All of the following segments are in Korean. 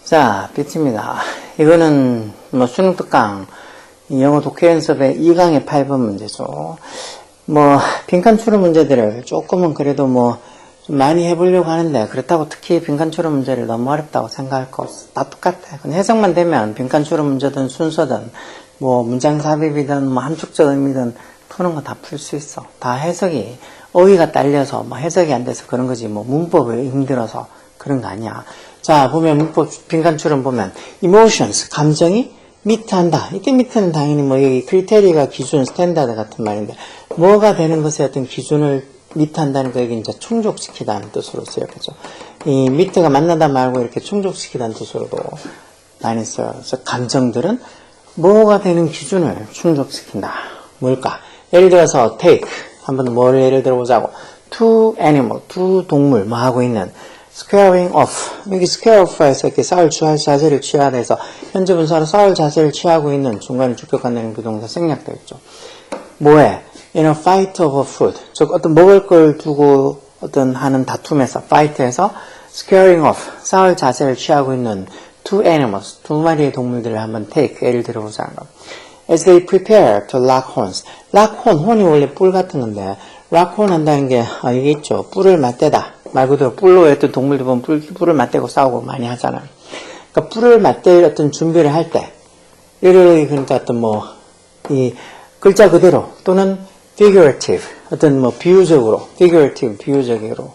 자, B트입니다. 이거는 뭐 수능 특강 영어 독해 연습의 2강의 8번 문제죠. 뭐 빈칸 추론 문제들을 조금은 그래도 뭐 좀 많이 해보려고 하는데, 그렇다고 특히 빈칸 추론 문제를 너무 어렵다고 생각할 거 다 똑같아. 그냥 해석만 되면 빈칸 추론 문제든 순서든 뭐 문장 삽입이든 뭐 함축적 의미든 푸는 거 다 풀 수 있어. 다 해석이 어휘가 딸려서 뭐 해석이 안 돼서 그런 거지, 뭐 문법이 힘들어서 그런 거 아니야. 자, 보면 문법 빈칸 추론 보면 emotions, 감정이 미트한다. 이때 미트는 당연히 뭐 여기 크리테리가 기준, 스탠다드 같은 말인데, 뭐가 되는 것에 어떤 기준을 미트한다는 거 여기 이제 충족시키다는 뜻으로 써요. 그죠? 이 미트가 만나다 말고 이렇게 충족시키다는 뜻으로도 많이 써요. 그래서 감정들은 뭐가 되는 기준을 충족시킨다. 뭘까? 예를 들어서 take, 한번 뭘 예를 들어보자고. two animal, 두 동물 뭐 하고 있는 squaring off. 여기 square off에서 이렇게 싸울 자세를 취하다 해서 현재 분사로 싸울 자세를 취하고 있는 중간에 주격한다는 비동사 생략되어 있죠. 뭐해? In a fight over food. 즉 어떤 먹을 걸 두고 어떤 하는 다툼에서 fight에서 squaring off, 싸울 자세를 취하고 있는 two animals, 두 마리의 동물들을 한번 take, 예를 들어보자는 거. As they prepare to lock horns. lock horn, horn이 원래 뿔 같은 건데 lock horn 한다는 게 이게 있죠. 뿔을 맞대다. 말 그대로 뿔로 어떤 동물들 보면 뿔을 맞대고 싸우고 많이 하잖아요. 그러니까 뿔을 맞댈 어떤 준비를 할 때, 그러니까 어떤 뭐 이 글자 그대로 또는 figurative, 어떤 뭐 비유적으로, figurative, 비유적으로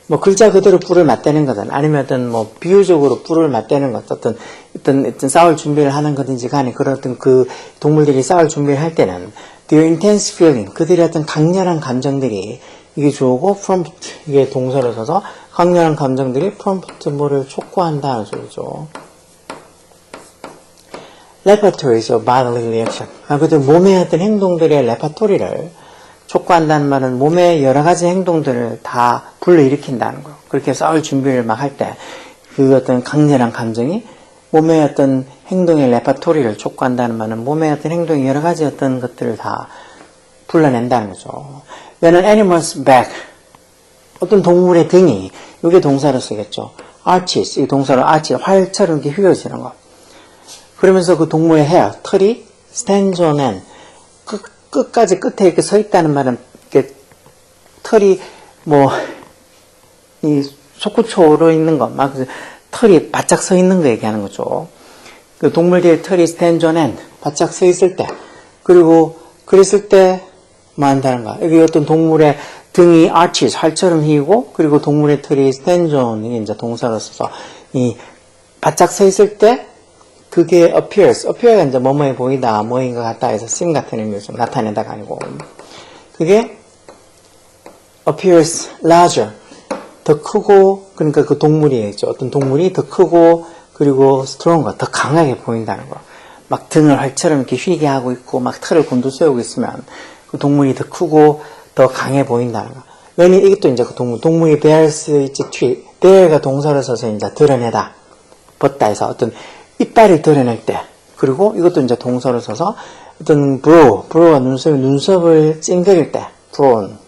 뭐 글자 그대로 뿔을 맞대는 거든 아니면 어떤 뭐 비유적으로 뿔을 맞대는 것, 어떤 싸울 준비를 하는 거든지 간에 그런 어떤 그 동물들이 싸울 준비를 할 때는 their intense feeling, 그들의 어떤 강렬한 감정들이 이게 주어고 prompt, 이게 동사로 써서 강렬한 감정들이 prompt 뭐를 촉구한다는 소리죠. repertories of bodily reaction. 그들 몸의 어떤 행동들의 레퍼토리를 촉구한다는 말은 몸의 여러 가지 행동들을 다 불러일으킨다는 거예요. 그렇게 싸울 준비를 막 할 때 그 어떤 강렬한 감정이 몸의 어떤 행동의 레퍼토리를 촉구한다는 말은 몸의 어떤 행동의 여러 가지 어떤 것들을 다 불러낸다는 거죠. When an animal's back, 어떤 동물의 등이, 이게 동사로 쓰겠죠. arches, 이 동사로 arch, 활처럼 이렇게 휘어지는 거. 그러면서 그 동물의 hair, 털이 stands on end, 끝까지 끝에 이렇게 서 있다는 말은 이렇게 털이 뭐 이 속구초로 있는 거, 막 털이 바짝 서 있는 거 얘기하는 거죠. 그 동물들의 털이 stands on end, 바짝 서 있을 때, 그리고 그랬을 때 뭐 한다는 거야. 여기 어떤 동물의 등이 arches, 활처럼 휘고, 그리고 동물의 털이 stands on, 이게 이제 동사로 써서 이 바짝 서 있을 때 그게 appear가 이제 뭐뭐해 보이다, 뭐인 것 같다 해서 seem 같은 의미로 좀 나타낸다가 아니고, 그게 appears larger, 더 크고, 그러니까 그 동물이 있죠. 어떤 동물이 더 크고, 그리고 stronger, 더 강하게 보인다는 거. 막 등을 활처럼 이렇게 휘게 하고 있고, 막 털을 곤두세우고 있으면 그 동물이 더 크고, 더 강해 보인다는 거. 왜냐면 이것도 이제 그 동물이 bears 있지, bear가 동사로 써서 이제 드러내다, 벗다 해서 어떤 이빨을 드러낼 때, 그리고 이것도 이제 동사로 써서 어떤 brow가 눈썹을 찡그릴 때, brown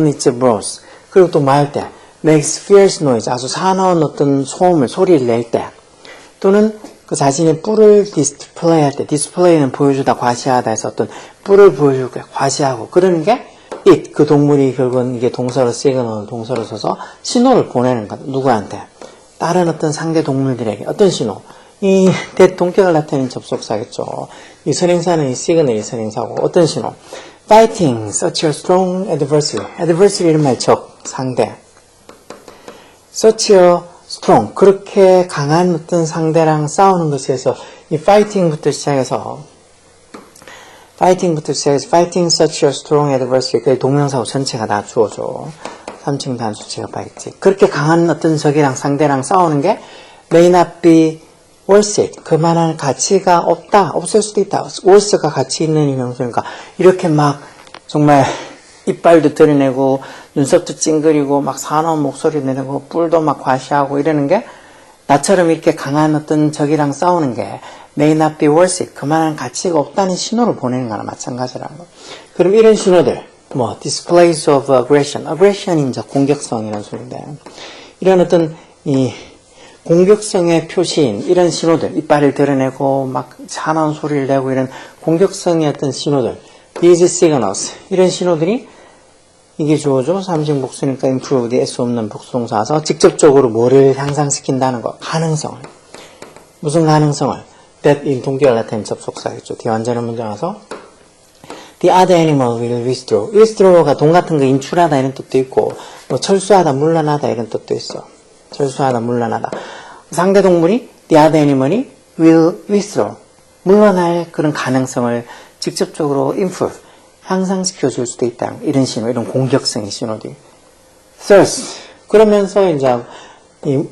is brows. 그리고 또 말할 때, makes fierce noise, 아주 사나운 어떤 소리를 낼 때, 또는 그 자신의 뿔을 디스플레이할 때, 디스플레이는 보여주다, 과시하다 해서 어떤 뿔을 보여줄 때 과시하고, 그러는 게 it, 그 동물이 결국은 이게 동사로 시그널, 동사로 써서 신호를 보내는 것. 누구한테? 다른 어떤 상대 동물들에게 어떤 신호? 이 동격을 나타내는 접속사겠죠. 이 선행사는 이 시그널이 선행사고, 어떤 신호? Fighting such a strong adversary. adversary 이런 말 적, 상대. Such a strong, 그렇게 강한 어떤 상대랑 싸우는 것에서 이 fighting부터 시작해서 fighting such a strong adversary, 그 동명사고 전체가 다 주어져. 3층 단수체가 빠있지. 그렇게 강한 어떤 적이랑 상대랑 싸우는 게 may not be worth it. 그만한 가치가 없다. 없을 수도 있다. worth가 가치 있는 이 명사니까 이렇게 막 정말 이빨도 드러내고 눈썹도 찡그리고 막 사나운 목소리 내고 뿔도 막 과시하고 이러는 게 나처럼 이렇게 강한 어떤 적이랑 싸우는 게 may not be worth it. 그만한 가치가 없다는 신호를 보내는 거나 마찬가지라는 거. 그럼 이런 신호들, 뭐, displays of aggression. aggression이 이제 공격성이라는 소리인데, 이런 어떤, 이, 공격성의 표시인 이런 신호들, 이빨을 드러내고 막 사나운 소리를 내고 이런 공격성의 어떤 신호들, these signals, 이런 신호들이 이게 주어죠. 삼식 복수니까 improve, S 없는 복수동사서 직접적으로 뭐를 향상시킨다는 거, 가능성을. 무슨 가능성을? that in 동기와 같은 접속사겠죠. 뒤에 완전한 문제 와서 the other animal will withdraw. withdraw가 동 같은 거 인출하다 이런 뜻도 있고 뭐 철수하다, 물러나다 이런 뜻도 있어. 철수하다, 물러나다. 상대 동물이 the other animal이 will withdraw. 물러날 그런 가능성을 직접적으로 improve, 향상시켜 줄 수도 있다. 이런 신호, 이런 공격성의 신호들. thirst. 그러면서 이제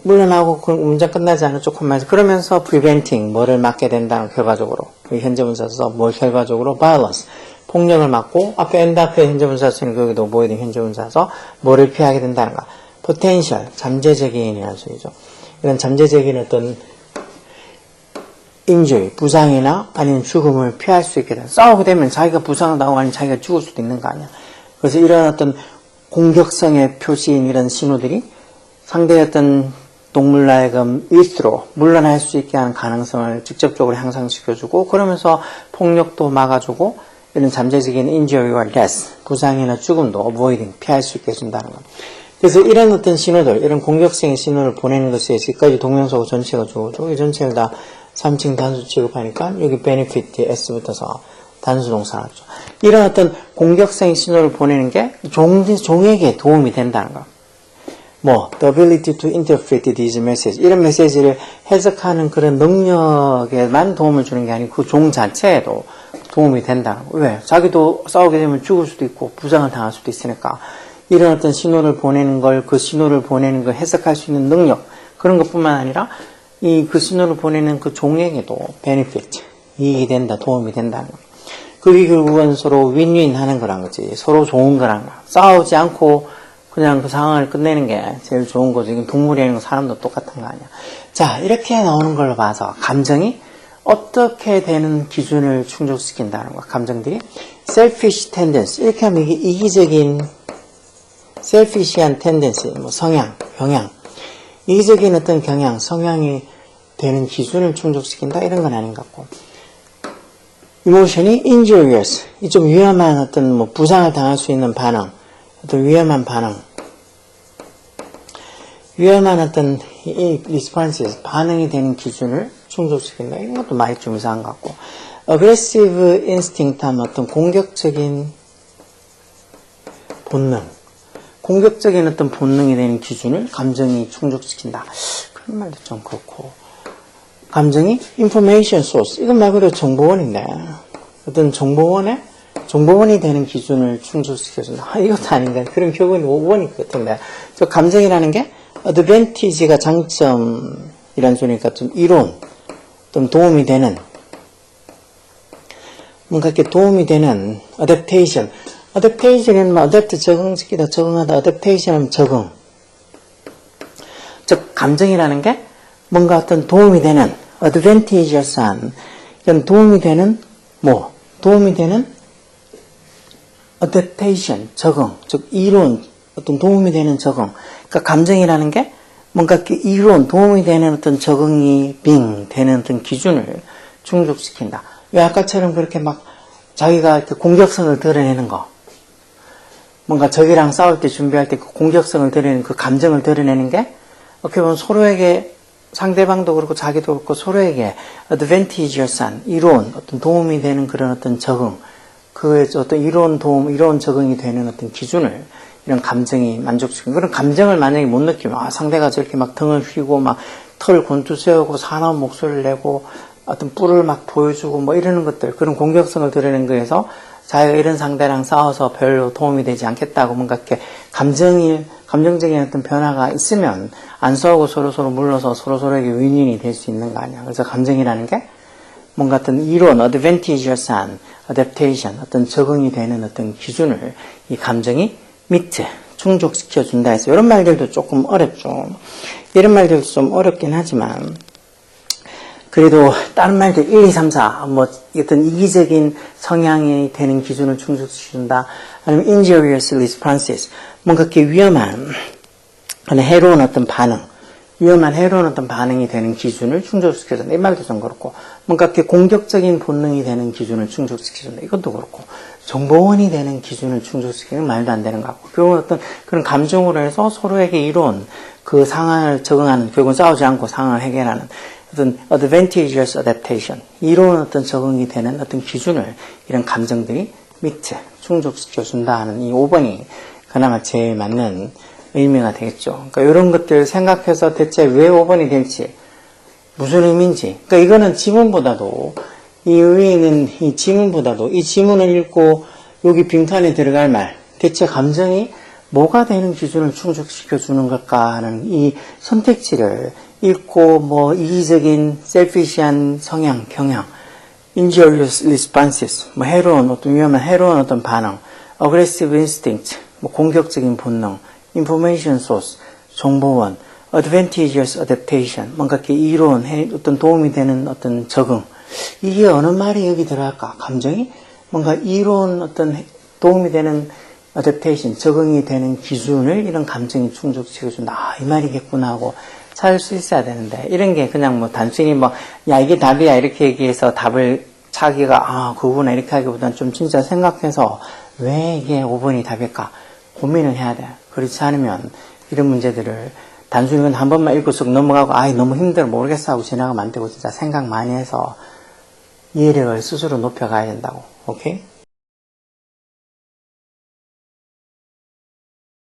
물러나고 그 문장 끝나지 않은 조금만 그러면서 preventing 뭐를 막게 된다는 결과적으로 현재 분사서 뭘 결과적으로 violence 폭력을 막고 앞에 end 앞에 현재 분사서는 거기도 뭐에 대한 현재 분사서 뭐를 피하게 된다는 거. potential 잠재적인이라는 소리죠. 이런 잠재적인 어떤 injury 부상이나 아니면 죽음을 피할 수 있게 된 싸우게 되면 자기가 부상을 당하고 아니면 자기가 죽을 수도 있는 거 아니야. 그래서 이런 어떤 공격성의 표시인 이런 신호들이 상대의 어떤 동물나에금 withdraw, 물러날 수 있게 하는 가능성을 직접적으로 향상시켜주고 그러면서 폭력도 막아주고 이런 잠재적인 injury와 death, 부상이나 죽음도 avoiding, 피할 수 있게 해준다는 것. 그래서 이런 어떤 신호들, 이런 공격성의 신호를 보내는 것에 여기까지 동명사고 전체가 주어져. 이 전체를 다 3층 단수 취급하니까 여기 benefit, S부터서 단수 동사 나왔죠. 이런 어떤 공격성의 신호를 보내는 게 종에게 도움이 된다는 거. 뭐, the ability to interpret these messages. 이런 메시지를 해석하는 그런 능력에만 도움을 주는 게 아니고 그 종 자체에도 도움이 된다는 거. 왜? 자기도 싸우게 되면 죽을 수도 있고 부상을 당할 수도 있으니까 이런 어떤 신호를 보내는 걸, 그 신호를 보내는 걸 해석할 수 있는 능력, 그런 것 뿐만 아니라 그 신호를 보내는 그 종에게도 benefit, 이익이 된다, 도움이 된다는 거. 그게 결국은 서로 윈윈 하는 거란 거지. 서로 좋은 거란 거. 싸우지 않고 그냥 그 상황을 끝내는 게 제일 좋은 거죠. 이건 동물이 아니고 사람도 똑같은 거 아니야. 자, 이렇게 나오는 걸로 봐서 감정이 어떻게 되는 기준을 충족시킨다는 거. 감정들이 selfish tendency. 이렇게 하면 이게 이기적인 selfish한 tendency, 뭐 성향, 경향. 이기적인 어떤 경향, 성향이 되는 기준을 충족시킨다? 이런 건 아닌 것 같고. emotion이 injurious. 이 좀 위험한 어떤 뭐 부상을 당할 수 있는 반응. 어떤 위험한 반응. 위험한 어떤 responses, 반응이 되는 기준을 충족시킨다. 이런 것도 많이 좀 이상한 것 같고. aggressive instinct 하면 어떤 공격적인 본능. 공격적인 어떤 본능이 되는 기준을 감정이 충족시킨다. 그런 말도 좀 그렇고. 감정이 information source. 이건 말 그대로 정보원인데. 어떤 정보원이 되는 기준을 충족시켜준다. 이것도 아닌가. 그런 표현이 5번일 것 같은데. 저 감정이라는 게 advantage가 장점이란 소리니까 좀 이론, 좀 도움이 되는, 뭔가 이렇게 도움이 되는 adaptation. adaptation은 뭐 adapt 적응시키다, 적응하다, adaptation은 적응. 즉 감정이라는 게 뭔가 어떤 도움이 되는 advantageous한 이런 도움이 되는 뭐 도움이 되는 adaptation 적응, 즉 이론 어떤 도움이 되는 적응. 그러니까 감정이라는 게 뭔가 이렇게 이론 도움이 되는 어떤 적응이 되는 어떤 기준을 충족시킨다. 왜 아까처럼 그렇게 막 자기가 이렇게 공격성을 드러내는 거. 뭔가 적이랑 싸울 때 준비할 때 그 공격성을 드러내는 그 감정을 드러내는 게 어떻게 보면 서로에게 상대방도 그렇고 자기도 그렇고 서로에게 advantageous한 이론 어떤 도움이 되는 그런 어떤 적응 그의 어떤 이론 적응이 되는 어떤 기준을 이런 감정이 만족시키는 그런 감정을 만약에 못 느끼면 상대가 저렇게 막 등을 휘고 막 털을 곤두세우고 사나운 목소리를 내고 어떤 뿔을 막 보여주고 뭐 이러는 것들 그런 공격성을 드러내는 거에서 자기가 이런 상대랑 싸워서 별로 도움이 되지 않겠다고 뭔가 이렇게 감정적인 어떤 변화가 있으면 안 싸우고 서로서로 물러서 서로서로에게 윈윈이 될 수 있는 거 아니야. 그래서 감정이라는 게 뭔가 어떤 이론, advantageous한 adaptation, 어떤 적응이 되는 어떤 기준을 이 감정이 meet, 충족시켜준다 해서 이런 말들도 조금 어렵죠. 이런 말들도 좀 어렵긴 하지만 그래도 다른 말들 1, 2, 3, 4 뭐 어떤 이기적인 성향이 되는 기준을 충족시킨다. 아니면 injurious responses 뭔가 이렇게 위험한 해로운 어떤 반응 위험한 해로운 어떤 반응이 되는 기준을 충족시켜준다. 이 말도 좀 그렇고 뭔가 이렇게 공격적인 본능이 되는 기준을 충족시켜준다. 이것도 그렇고 정보원이 되는 기준을 충족시키는 말도 안 되는 것 같고 결국은 어떤 그런 감정으로 해서 서로에게 이로운 그 상황을 적응하는 결국은 싸우지 않고 상황을 해결하는 어떤 advantageous adaptation 이로운 어떤 적응이 되는 어떤 기준을 이런 감정들이 밑에 충족시켜준다 하는 이 5번이 그나마 제일 맞는 의미가 되겠죠. 그러니까 이런 것들 생각해서 대체 왜 5번이 될지 무슨 의미인지 그러니까 이거는 지문보다도 이 의미는 이 지문보다도 이 지문을 읽고 여기 빈칸에 들어갈 말 대체 감정이 뭐가 되는 기준을 충족시켜 주는 걸까 하는 이 선택지를 읽고 뭐 이기적인 셀피시한 성향, 경향 injurious responses 뭐 해로운 어떤 위험한 해로운 어떤 반응 aggressive instinct 뭐 공격적인 본능 information source 정보원 advantageous adaptation 뭔가 이렇게 이로운 어떤 도움이 되는 어떤 적응 이게 어느 말이 여기 들어갈까 감정이 뭔가 이로운 어떤 도움이 되는 adaptation 적응이 되는 기준을 이런 감정이 충족시켜준다 이 말이겠구나 하고 찾을 수 있어야 되는데 이런 게 그냥 뭐 단순히 뭐 야 이게 답이야 이렇게 얘기해서 답을 자기가 그구나 이렇게 하기보다는 좀 진짜 생각해서 왜 이게 5번이 답일까 고민을 해야 돼. 그렇지 않으면 이런 문제들을 단순히 그냥 한 번만 읽고 쓱 넘어가고 너무 힘들어 모르겠어 하고 지나가면 안 되고 진짜 생각 많이 해서 이해력을 스스로 높여가야 된다고. 오케이?